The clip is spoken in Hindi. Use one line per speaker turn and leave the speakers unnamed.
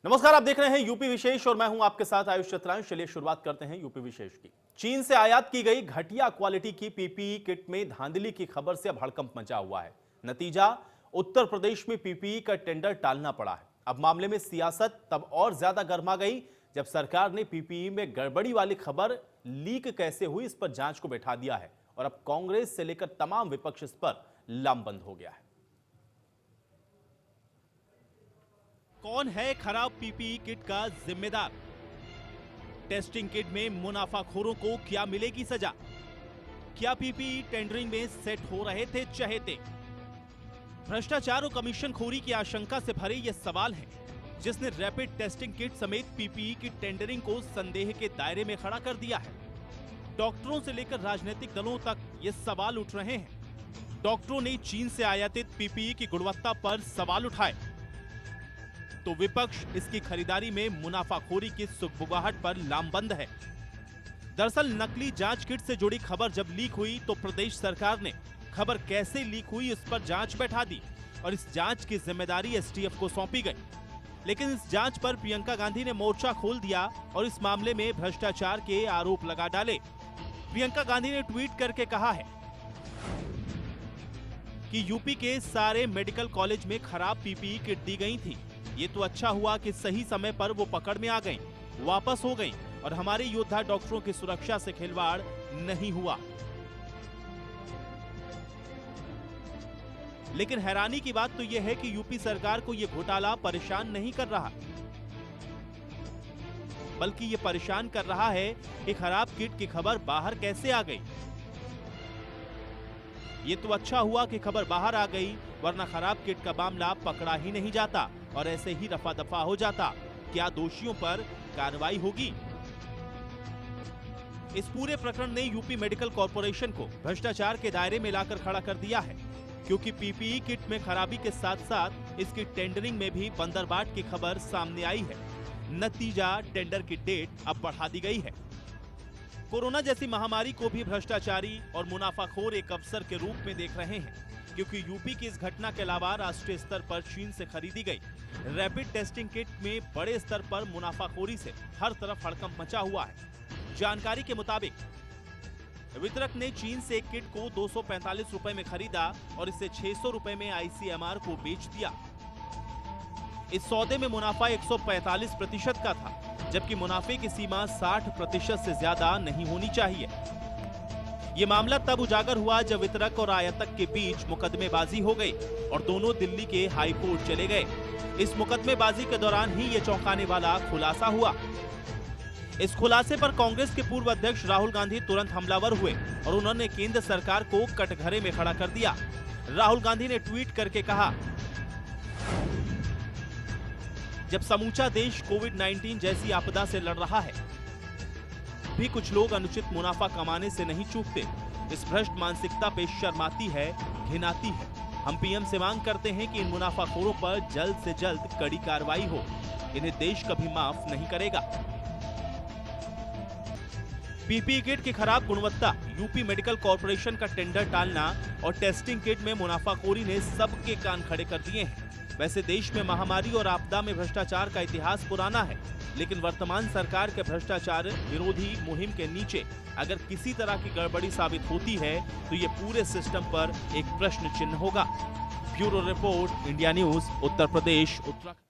नमस्कार, आप देख रहे हैं यूपी विशेष और मैं हूं आपके साथ आयुष चतुरांश। चलिए शुरुआत करते हैं यूपी विशेष की। चीन से आयात की गई घटिया क्वालिटी की पीपीई किट में धांधली की खबर से अब हड़कंप मचा हुआ है। नतीजा, उत्तर प्रदेश में पीपीई का टेंडर टालना पड़ा है। अब मामले में सियासत तब और ज्यादा गर्मा गई जब सरकार ने पीपीई में गड़बड़ी वाली खबर लीक कैसे हुई इस पर जांच को बैठा दिया है और अब कांग्रेस से लेकर तमाम विपक्ष इस पर लामबंद हो गया है। कौन है खराब पीपीई किट का जिम्मेदार? टेस्टिंग किट में मुनाफाखोरों को क्या मिलेगी सजा? क्या पीपीई टेंडरिंग में सेट हो रहे थे चहेते? भ्रष्टाचार और कमीशनखोरी की आशंका से भरे ये सवाल हैं, जिसने रैपिड टेस्टिंग किट समेत पीपीई की टेंडरिंग को संदेह के दायरे में खड़ा कर दिया है। डॉक्टरों से लेकर राजनीतिक दलों तक ये सवाल उठ रहे हैं। डॉक्टरों ने चीन से आयातित पीपीई की गुणवत्ता पर सवाल उठाए तो विपक्ष इसकी खरीदारी में मुनाफाखोरी की सुगबुगाहट पर लामबंद है। दरअसल नकली जांच किट से जुड़ी खबर जब लीक हुई तो प्रदेश सरकार ने खबर कैसे लीक हुई इस पर जांच बैठा दी और इस जांच की जिम्मेदारी एसटीएफ को सौंपी गई। लेकिन इस जांच पर प्रियंका गांधी ने मोर्चा खोल दिया और इस मामले में भ्रष्टाचार के आरोप लगा डाले। प्रियंका गांधी ने ट्वीट करके कहा है कि यूपी के सारे मेडिकल कॉलेज में खराब पीपीई किट दी गई थी। ये तो अच्छा हुआ कि सही समय पर वो पकड़ में आ गईं, वापस हो गईं और हमारे योद्धा डॉक्टरों की सुरक्षा से खिलवाड़ नहीं हुआ। लेकिन हैरानी की बात तो यह है कि यूपी सरकार को यह घोटाला परेशान नहीं कर रहा, बल्कि ये परेशान कर रहा है कि खराब किट की खबर बाहर कैसे आ गई। ये तो अच्छा हुआ कि खबर बाहर आ गई, वरना खराब किट का मामला पकड़ा ही नहीं जाता और ऐसे ही रफा दफा हो जाता। क्या दोषियों पर कार्रवाई होगी? इस पूरे प्रकरण ने यूपी मेडिकल कॉर्पोरेशन को भ्रष्टाचार के दायरे में लाकर खड़ा कर दिया है, क्योंकि पीपीई किट में खराबी के साथ साथ इसकी टेंडरिंग में भी बंदरबाट की खबर सामने आई है। नतीजा, टेंडर की डेट अब बढ़ा दी गई है। कोरोना जैसी महामारी को भी भ्रष्टाचारी और मुनाफाखोर एक अवसर के रूप में देख रहे हैं, क्योंकि यूपी की इस घटना के अलावा राष्ट्रीय स्तर पर चीन से खरीदी गई रैपिड टेस्टिंग किट में बड़े स्तर पर मुनाफाखोरी से हर तरफ हड़कंप मचा हुआ है। जानकारी के मुताबिक वितरक ने चीन से एक किट को 245 रुपए में खरीदा और इसे 600 रुपए में आईसीएमआर को बेच दिया। इस सौदे में मुनाफा 145% का था, जबकि मुनाफे की सीमा 60% से ज्यादा नहीं होनी चाहिए। ये मामला तब उजागर हुआ जब वितरक और आयातक के बीच मुकदमेबाजी हो गई और दोनों दिल्ली के हाई कोर्ट चले गए। इस मुकदमेबाजी के दौरान ही ये चौंकाने वाला खुलासा हुआ। इस खुलासे पर कांग्रेस के पूर्व अध्यक्ष राहुल गांधी तुरंत हमलावर हुए और उन्होंने केंद्र सरकार को कटघरे में खड़ा कर दिया। राहुल गांधी ने ट्वीट करके कहा, जब समूचा देश कोविड-19 जैसी आपदा से लड़ रहा है, भी कुछ लोग अनुचित मुनाफा कमाने से नहीं चूकते। इस भ्रष्ट मानसिकता पे शर्माती है, घिनाती है। हम पीएम से मांग करते हैं कि इन मुनाफाखोरों पर जल्द से जल्द कड़ी कार्रवाई हो। इन्हें देश कभी माफ नहीं करेगा। पीपीई किट की खराब गुणवत्ता, यूपी मेडिकल कॉर्पोरेशन का टेंडर टालना और टेस्टिंग किट में मुनाफाखोरी ने सबके कान खड़े कर दिए हैं। वैसे देश में महामारी और आपदा में भ्रष्टाचार का इतिहास पुराना है, लेकिन वर्तमान सरकार के भ्रष्टाचार विरोधी मुहिम के नीचे अगर किसी तरह की गड़बड़ी साबित होती है तो ये पूरे सिस्टम पर एक प्रश्न चिन्ह होगा। Bureau report, India news, Uttar Pradesh, Uttarakhand.